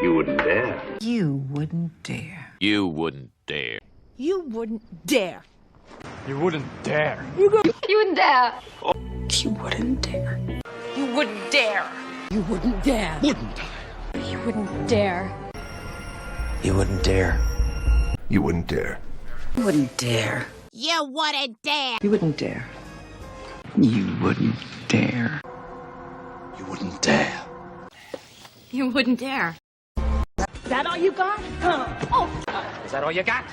You wouldn't dare. You wouldn't dare. You wouldn't dare. You wouldn't dare. You wouldn't dare. You wouldn't dare. You wouldn't dare. You wouldn't dare. You wouldn't dare. Wouldn't I? You wouldn't dare. You wouldn't dare. You wouldn't dare. You wouldn't dare. You wouldn't dare. You wouldn't dare. You wouldn't dare. You wouldn't dare. You wouldn't dare. Is that all you got? Oh. Is that all you got?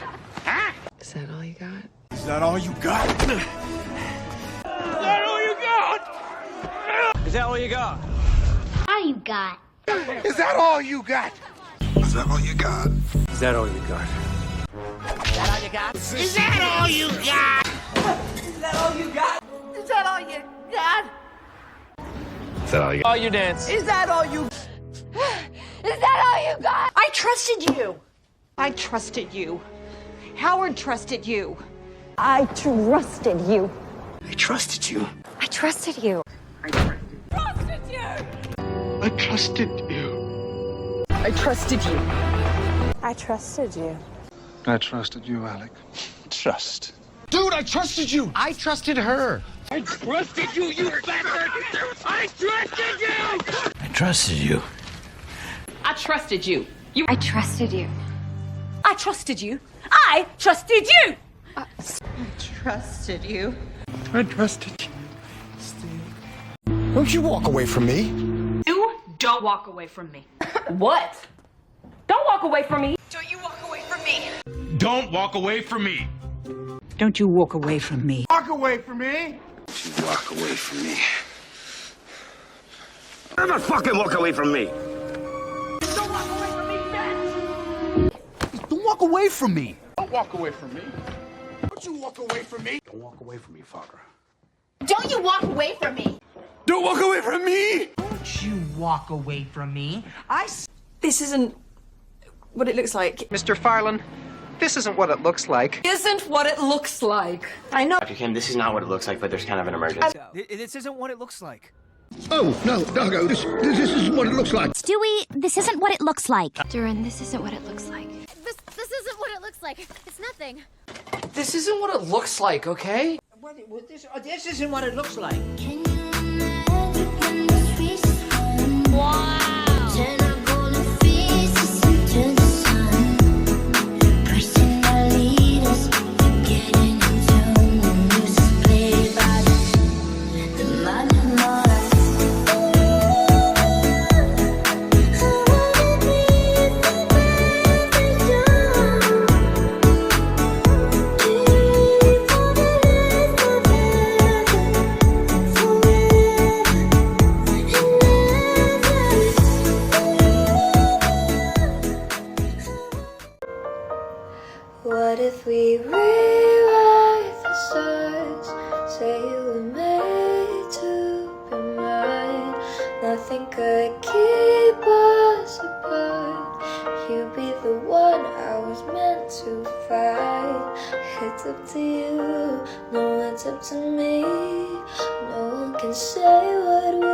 Huh? Is that all you got? Is that all you got? Is that all you got? Is that all you got? All you got. Is that all you got? Is that all you got? Is that all you got? Is that all you got? Is that all you got? Is that all you got? Is that all you got? Is that all you got? Oh, you dance. Is that all you? Is that all you got? I trusted you. I trusted you. Howard trusted you. I trusted you. I trusted you. I trusted you. I trusted you. I trusted you. I trusted you. I trusted you. I trusted you, Alec. Trust. Dude, I trusted you. I trusted her. I trusted you, you bastard. I trusted you. I trusted you. I trusted you. I trusted you. I trusted you. I trusted you. I trusted you. I trusted you. Don't you walk away from me. You don't walk away from me. What? Don't walk away from me. Don't you walk away from me. Don't walk away from me. Don't you walk away from me. Walk away from me. Don't you walk away from me. Never fucking walk away from me. Don't walk away from me, Ben. Don't walk away from me. Don't walk away from me. Don't you walk away from me. Don't walk away from me, Father. Don't you walk away from me. Don't walk away from me. Don't you walk away from me. This isn't what it looks like. Mr. Farland, this isn't what it looks like. Isn't what it looks like. I know. Dr. Kim, this is not what it looks like, but there's kind of an emergency. This isn't what it looks like. Oh, no, Dargo, this isn't what it looks like. Stewie, this isn't what it looks like. Duran, this isn't what it looks like. This isn't what it looks like. It's nothing. This isn't what it looks like, okay? This isn't what it looks like. Wow. What if we rewrite the stars? Say you were made to be mine. Nothing could keep us apart. You'd be the one I was meant to find. It's up to you, no, it's up to me. No one can say what we